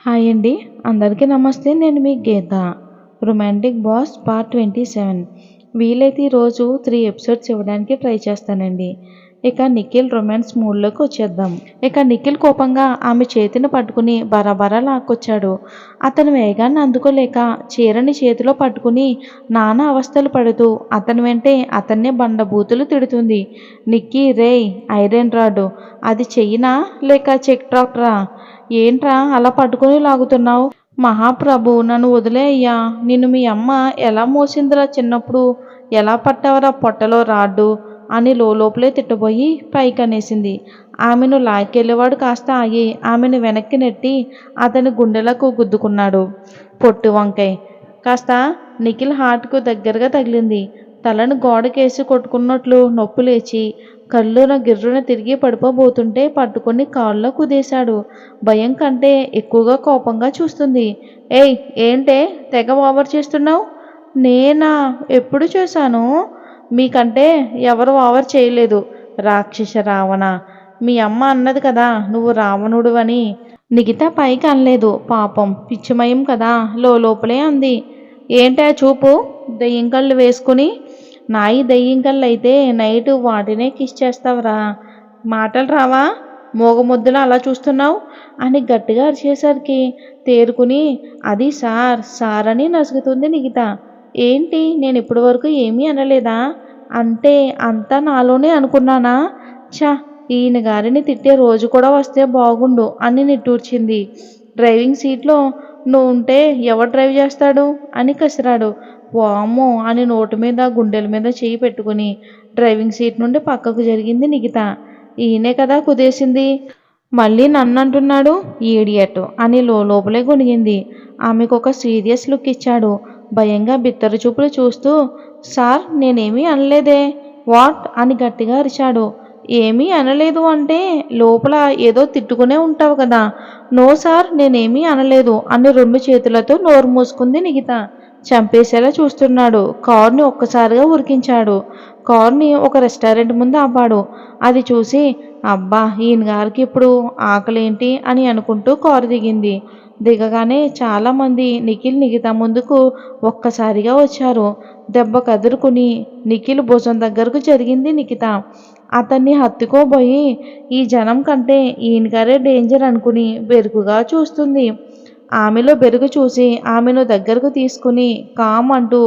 Hi అండి. అందరికీ నమస్తే. నేను మీ గీత. Romantic boss part 27. వీలైతే ఈరోజు 3 ఎపిసోడ్స్ ఇవ్వడానికి ట్రై చేస్తానండి. ఇక నిఖిల్ రొమాన్స్ మూడ్లోకి వచ్చేద్దాం. ఇక నిఖిల్ కోపంగా ఆమె చేతిని పట్టుకుని బరాబరా లాక్కొచ్చాడు. అతని వేగాన్ని అందుకోలేక చీరని చేతిలో పట్టుకుని నానా అవస్థలు పడుతూ అతని వెంటే అతన్నే బండబూతులు తిడుతుంది. నిక్కీ రేయ్ ఐరన్ రాడు, అది చెయ్యినా లేక చెక్ ట్రాక్టరా? ఏంట్రా అలా పట్టుకుని లాగుతున్నావు? మహాప్రభు నన్ను వదిలే అయ్యా. నిన్ను మీ అమ్మ ఎలా మోసిందిరా చిన్నప్పుడు? ఎలా పట్టావరా పొట్టలో రాడ్డు అని లోపలే తిట్టబోయి పైకనేసింది. ఆమెను లాక్కెళ్ళేవాడు కాస్త ఆగి ఆమెను వెనక్కి నెట్టి అతని గుండెలకు గుద్దుకున్నాడు. పొట్టు వంకాయ్ కాస్త నిఖిల్ హార్ట్కు దగ్గరగా తగిలింది. తలను గోడకేసి కొట్టుకున్నట్లు నొప్పి లేచి కళ్ళున గిర్రున తిరిగి పడిపోబోతుంటే పట్టుకొని కాల్లో కుదేశాడు. భయం కంటే ఎక్కువగా కోపంగా చూస్తుంది. ఏయ్ ఏంటే తెగ ఓవర్ చేస్తున్నావు? నేనా? ఎప్పుడు చేశాను? మీకంటే ఎవరు ఓవర్ చేయలేదు. రాక్షస రావణ, మీ అమ్మ అన్నది కదా నువ్వు రావణుడు అని. నిఖిత పైకి అనలేదు. పాపం పిచ్చిమయం కదా లోపలే అంది. ఏంటా చూపు? దెయ్యం కళ్ళు వేసుకుని. నాయి దెయ్యం కళ్ళు అయితే నైట్ వాటినే కిస్ చేస్తావురా. మాటలు రావా? మోగముద్దులు అలా చూస్తున్నావు అని గట్టిగా అరిచేసరికి తేరుకుని అది సార్ అని నసుగుతుంది నిఖిత. ఏంటి నేను ఇప్పటి వరకు ఏమీ అనలేదా? అంటే అంతా నాలోనే అనుకున్నానా? ఛ, ఈయన గారిని తిట్టే రోజు కూడా వస్తే బాగుండు అని నిట్టూర్చింది. డ్రైవింగ్ సీట్లో నువ్వు ఉంటే ఎవరు డ్రైవ్ చేస్తాడు అని కసిరాడు. వామ్మో అని నోటి మీద గుండెల మీద చేయి పెట్టుకుని డ్రైవింగ్ సీట్ నుండి పక్కకు జరిగింది నిఖిత. ఈయనే కదా కుదేసింది, మళ్ళీ నన్ను అంటున్నాడు ఈడియట్ అని లోపలే గొనిగింది. ఆమెకు ఒక సీరియస్ లుక్ ఇచ్చాడు. భయంగా బిత్తర చూపులు చూస్తూ సార్ నేనేమీ అనలేదే. వాట్ అని గట్టిగా అరిచాడు. ఏమీ అనలేదు అంటే లోపల ఏదో తిట్టుకునే ఉంటావు కదా. నో సార్ నేనేమీ అనలేదు అని 2 చేతులతో నోరు మూసుకుంది నిఖిత. చంపేసేలా చూస్తున్నాడు. కారుని ఒక్కసారిగా ఉరికించాడు. కారుని ఒక రెస్టారెంట్ ముందు ఆపాడు. అది చూసి అబ్బా ఈయన గారికి ఇప్పుడు ఆకలేంటి అని అనుకుంటూ కారు దిగింది. దిగగానే చాలామంది నిఖిల్ నిఖిత ముందుకు ఒక్కసారిగా వచ్చారు. దెబ్బ కదురుకుని నిఖిల్ భుజం దగ్గరకు జరిగింది నిఖిత. అతన్ని హత్తుకోబోయి ఈ జనం కంటే ఈయన గారే డేంజర్ అనుకుని బెరుకుగా చూస్తుంది. ఆమెలో బెరుగు చూసి ఆమెను దగ్గరకు తీసుకుని కామ్ అంటూ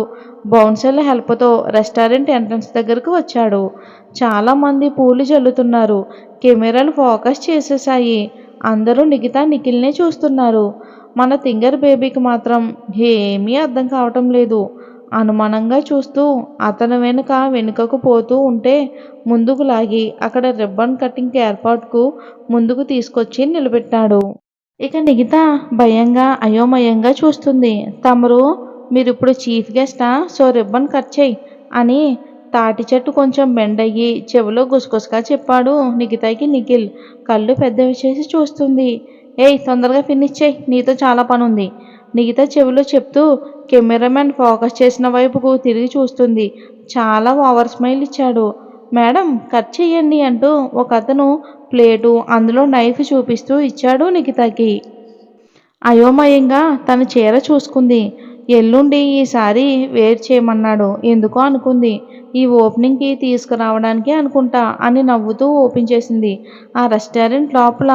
బౌన్సర్ల హెల్ప్తో రెస్టారెంట్ ఎంట్రన్స్ దగ్గరకు వచ్చాడు. చాలామంది పూలు జల్లుతున్నారు. కెమెరాలు ఫోకస్ చేసేసాయి. అందరూ నిఖిల్నే చూస్తున్నారు. మన తింగర్ బేబీకి మాత్రం ఏమీ అర్థం కావటం లేదు. అనుమానంగా చూస్తూ అతను వెనుకకు పోతూ ఉంటే ముందుకు లాగి అక్కడ రిబ్బన్ కటింగ్ ఏర్పాటుకు ముందుకు తీసుకొచ్చి నిలబెట్టాడు. ఇక నిఖిత భయంగా అయోమయంగా చూస్తుంది. తమరు మీరిప్పుడు చీఫ్ గెస్టా? సో రిబ్బన్ కట్ చేయి అని తాటి చెట్టు కొంచెం బెండ్ అయ్యి చెవిలో గుసగుసగా చెప్పాడు నిఖితకి నిఖిల్. కళ్ళు పెద్దవి చేసి చూస్తుంది. ఏయ్ తొందరగా ఫినిష్ చేయి, నీతో చాలా పని ఉంది నిఖిత చెవిలో చెప్తూ కెమెరామెన్ ఫోకస్ చేసిన వైపుకు తిరిగి చూస్తుంది. చాలా ఓవర్ స్మైల్ ఇచ్చాడు. మేడం కట్ చెయ్యండి అంటూ ఒక అతను ప్లేటు అందులో నైఫ్ చూపిస్తూ ఇచ్చాడు నిఖితకి. అయోమయంగా తన చీర చూసుకుంది. ఎల్లుండి ఈసారి వేర్ చేయమన్నాడు. ఎందుకో అనుకుంది. ఈ ఓపెనింగ్కి తీసుకురావడానికి అనుకుంటా అని నవ్వుతూ ఓపెన్ చేసింది. ఆ రెస్టారెంట్ లోపల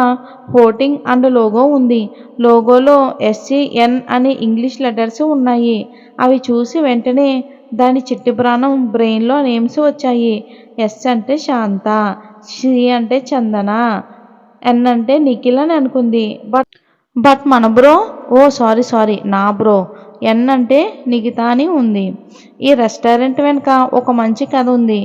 హోర్డింగ్ అండ్ లోగో ఉంది. లోగోలో SCN అని ఇంగ్లీష్ లెటర్స్ ఉన్నాయి. అవి చూసి వెంటనే దాని చిట్టి ప్రాణం బ్రెయిన్లో నేమ్స్ వచ్చాయి. S అంటే శాంత, C అంటే చందన, N అంటే నిఖిల్ అని అనుకుంది. బట్ మన బ్రో, ఓ సారీ నా బ్రో, N అంటే నిఖిత అని ఉంది. ఈ రెస్టారెంట్ వెనుక ఒక మంచి కథ ఉంది.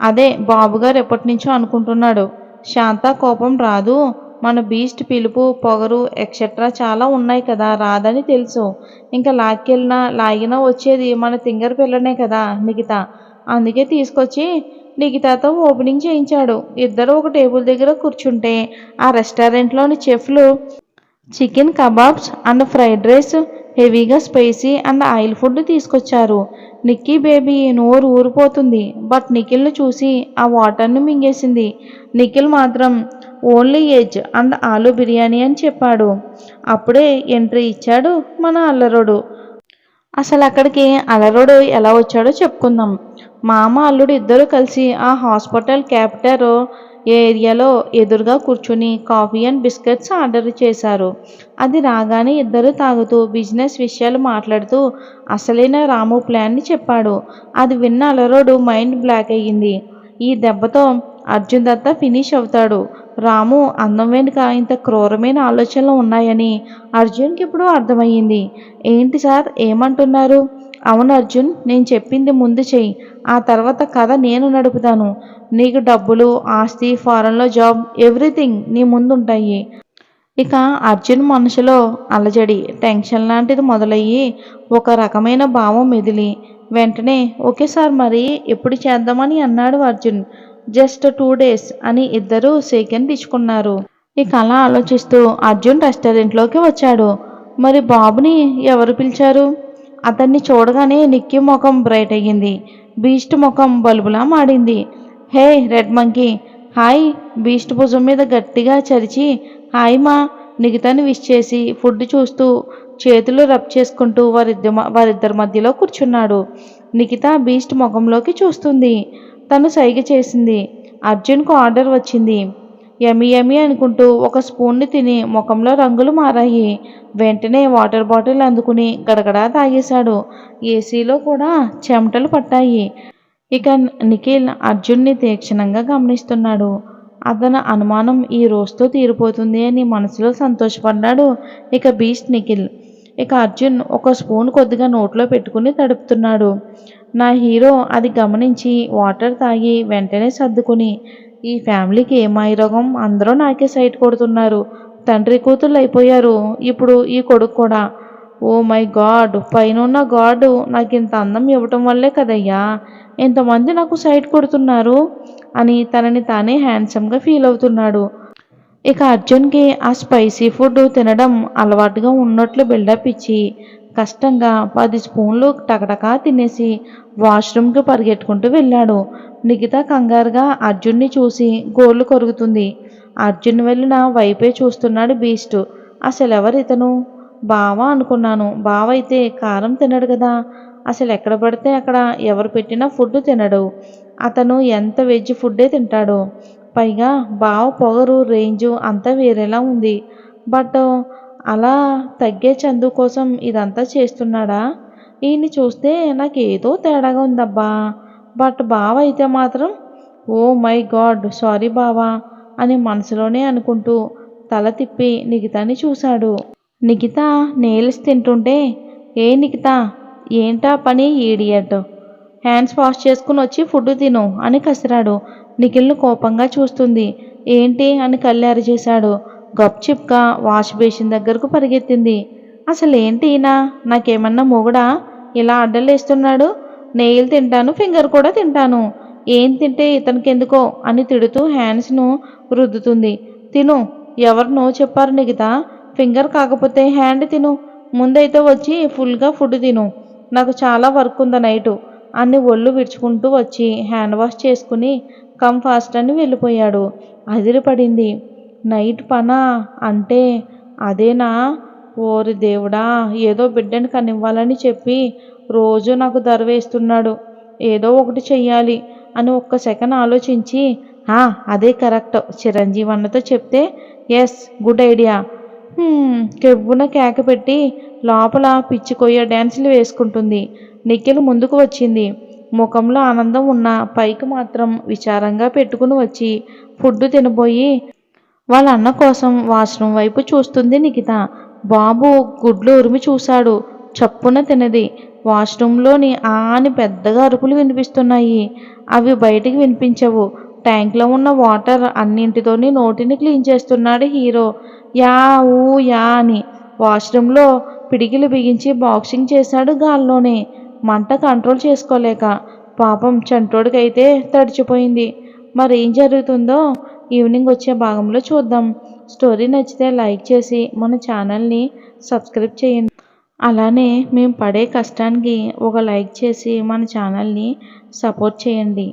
అదే బాబుగారు ఎప్పటి నుంచో అనుకుంటున్నాడు. శాంత కోపం రాదు, మన బీస్ట్ పిలుపు పొగరు ఎక్సెట్రా చాలా ఉన్నాయి కదా, రాదని తెలుసు. ఇంకా లాగినా వచ్చేది మన తింగర్ పిల్లనే కదా నిఖిత. అందుకే తీసుకొచ్చి నిఖితతో ఓపెనింగ్ చేయించాడు. ఇద్దరు ఒక టేబుల్ దగ్గర కూర్చుంటే ఆ రెస్టారెంట్లోని చెఫ్లు chicken kebabs and fried rice, హెవీగా స్పైసీ అండ్ ఆయిల్ ఫుడ్ తీసుకొచ్చారు. నిక్కీ బేబీ నోరు ఊరిపోతుంది. బట్ నిఖిల్ను చూసి ఆ వాటర్ను మింగేసింది. నిఖిల్ మాత్రం only egg and aloo biryani అని చెప్పాడు. అప్పుడే ఎంట్రీ ఇచ్చాడు మన అల్లరోడు. అసలు అక్కడికి అలరోడు ఎలా వచ్చాడో చెప్పుకుందాం. మామ అల్లుడు ఇద్దరు కలిసి ఆ హాస్పిటల్ క్యాపిటర్ ఏరియాలో ఎదురుగా కూర్చుని కాఫీ అండ్ బిస్కెట్స్ ఆర్డర్ చేశారు. అది రాగానే ఇద్దరు తాగుతూ బిజినెస్ విషయాలు మాట్లాడుతూ అసలైన రాము ప్లాన్ని చెప్పాడు. అది విన్న అలరోడు మైండ్ బ్లాక్ అయ్యింది. ఈ దెబ్బతో అర్జున్ దత్త ఫినిష్ అవుతాడు. రాము అందం వెనుక ఇంత క్రూరమైన ఆలోచనలు ఉన్నాయని అర్జున్కి ఇప్పుడు అర్థమయ్యింది. ఏంటి సార్ ఏమంటున్నారు? అవును అర్జున్, నేను చెప్పింది ముందు చెయ్యి, ఆ తర్వాత కథ నేను నడుపుతాను. నీకు డబ్బులు, ఆస్తి, ఫారెన్లో జాబ్, ఎవ్రీథింగ్ నీ ముందుంటాయి. ఇక అర్జున్ మనసులో అలజడి, టెన్షన్ లాంటిది మొదలయ్యి ఒక రకమైన భావం మెదిలి వెంటనే ఓకే సార్, మరి ఎప్పుడు చేద్దామని అన్నాడు అర్జున్. జస్ట్ 2 days అని ఇద్దరు సెకండ్ ఇచ్చుకున్నారు. ఇక అలా ఆలోచిస్తూ అర్జున్ రెస్టారెంట్లోకి వచ్చాడు. మరి బాబుని ఎవరు పిలిచారు? అతన్ని చూడగానే నిక్కీ ముఖం బ్రైట్ అయ్యింది. బీస్ట్ ముఖం బల్బులా మాడింది. హే రెడ్ మంకీ, హాయ్. బీస్ట్ భుజం మీద గట్టిగా చరిచి హాయ్ మా నిఖితని విష్ చేసి ఫుడ్ చూస్తూ చేతులు రబ్ చేసుకుంటూ వారిద్దరి మధ్యలో కూర్చున్నాడు. నిఖిత బీస్ట్ ముఖంలోకి చూస్తుంది. తను సైగ చేసింది. అర్జున్కు ఆర్డర్ వచ్చింది. యమీ యమీ అనుకుంటూ ఒక స్పూన్ని తిని ముఖంలో రంగులు మారాయి. వెంటనే వాటర్ బాటిల్ అందుకుని గడగడా తాగేశాడు. ఏసీలో కూడా చెమటలు పట్టాయి. ఇక నిఖిల్ అర్జున్ని తీక్షణంగా గమనిస్తున్నాడు. అతని అనుమానం ఈ రోజుతో తీరిపోతుంది అని మనసులో సంతోషపడ్డాడు ఇక బీస్ట్ నిఖిల్. ఇక అర్జున్ ఒక స్పూన్ కొద్దిగా నోట్లో పెట్టుకుని తడుపుతున్నాడు. నా హీరో అది గమనించి వాటర్ తాగి వెంటనే సర్దుకుని ఈ ఫ్యామిలీకి ఏమాయి రోగం, అందరూ నాకే సైట్ కొడుతున్నారు. తండ్రి కూతుళ్ళు అయిపోయారు. ఇప్పుడు ఈ కొడుకు కూడా. ఓ మై గాడ్, పైనున్న గాడ్ నాకు ఇంత అందం ఇవ్వటం వల్లే కదయ్యా ఇంతమంది నాకు సైట్ కొడుతున్నారు అని తనని తానే హ్యాండ్సమ్గా ఫీల్ అవుతున్నాడు. ఇక అర్జున్కి ఆ స్పైసీ ఫుడ్ తినడం అలవాటుగా ఉన్నట్లు బిల్డప్ ఇచ్చి కష్టంగా 10 స్పూన్లు టకటకా తినేసి వాష్రూమ్కి పరిగెట్టుకుంటూ వెళ్ళాడు. నిఖిత కంగారుగా అర్జున్ని చూసి గోళ్ళు కొరుకుతుంది. అర్జున్ వెళ్ళిన వైపే చూస్తున్నాడు బీస్ట్. అసలెవరు ఇతను? బావ అనుకున్నాను. బావ అయితే కారం తినడు కదా. అసలు ఎక్కడ పడితే అక్కడ ఎవరు పెట్టినా ఫుడ్ తినడు. అతను ఎంత వెజ్ ఫుడ్డే తింటాడు. పైగా బావ పొగరు, రేంజు అంతా వేరేలా ఉంది. బట్ అలా తగ్గే చందు కోసం ఇదంతా చేస్తున్నాడా? ఈయన్ని చూస్తే నాకేదో తేడాగా ఉందబ్బా. బట్ బావ అయితే మాత్రం ఓ మై గాడ్, సారీ బావా అని మనసులోనే అనుకుంటూ తల తిప్పి నిఖితాని చూశాడు. నిఖిత నేల్స్ తింటుంటే ఏ నిఖిత ఏంటా పని ఈడియట్, హ్యాండ్స్ వాష్ చేసుకుని వచ్చి ఫుడ్ తిను అని కసిరాడు. నిఖిల్ను కోపంగా చూస్తుంది. ఏంటి అని కళ్ళెర చేశాడు. గప్చిప్గా వాష్ బేసిన్ దగ్గరకు పరిగెత్తింది. అసలేంటి ఈయన, నాకేమన్నా మొగుడా ఇలా అడ్డలేస్తున్నాడు? నెయిల్ తింటాను, ఫింగర్ కూడా తింటాను, ఏం తింటే ఇతనికెందుకో అని తిడుతూ హ్యాండ్స్ను రుద్దుతుంది. తిను, ఎవరు నో చెప్పారు నిఖిత? ఫింగర్ కాకపోతే హ్యాండ్ తిను. ముందైతే వచ్చి ఫుల్గా ఫుడ్ తిను, నాకు చాలా వర్క్ ఉంది నైటు అని ఒళ్ళు విడుచుకుంటూ వచ్చి హ్యాండ్ వాష్ చేసుకుని కమ్ ఫాస్ట్ అని వెళ్ళిపోయాడు. అదిరిపడింది. నైట్ పనా అంటే అదేనా? ఓరి దేవుడా, ఏదో బిడ్డని కనివ్వాలని చెప్పి రోజు నాకు దరవేస్తున్నాడు. ఏదో ఒకటి చెయ్యాలి అని ఒక్క సెకండ్ ఆలోచించి అదే కరెక్ట్, చిరంజీవి అన్నతో చెప్తే ఎస్ గుడ్ ఐడియా కెవ్వున కేక పెట్టి లోపల పిచ్చికొయ్య డ్యాన్సులు వేసుకుంటుంది. నిఖిల్ ముందుకు వచ్చింది. ముఖంలో ఆనందం ఉన్న పైకి మాత్రం విచారంగా పెట్టుకుని వచ్చి ఫుడ్ తినబోయి వాళ్ళ అన్న కోసం వాష్రూమ్ వైపు చూస్తుంది నిఖిత. బాబు గుడ్లు ఉరిమి చూశాడు. చప్పున తినది. వాష్రూమ్లోని అని పెద్దగా అరుపులు వినిపిస్తున్నాయి. అవి బయటికి వినిపించవు. ట్యాంక్లో ఉన్న వాటర్ అన్నింటితోని నోటిని క్లీన్ చేస్తున్నాడు హీరో. యా ఊ యా అని వాష్రూమ్లో పిడికిలు బిగించి బాక్సింగ్ చేశాడు గాల్లోనే, మంట కంట్రోల్ చేసుకోలేక. పాపం చంటోడికైతే తడిచిపోయింది. మరేం జరుగుతుందో ఈవినింగ్ వచ్చే భాగంలో చూద్దాం. స్టోరీ నచ్చితే లైక్ చేసి మన ఛానల్ని సబ్స్క్రైబ్ చేయండి. అలానే మేము పడే కష్టానికి ఒక లైక్ చేసి మన ఛానల్ని సపోర్ట్ చేయండి.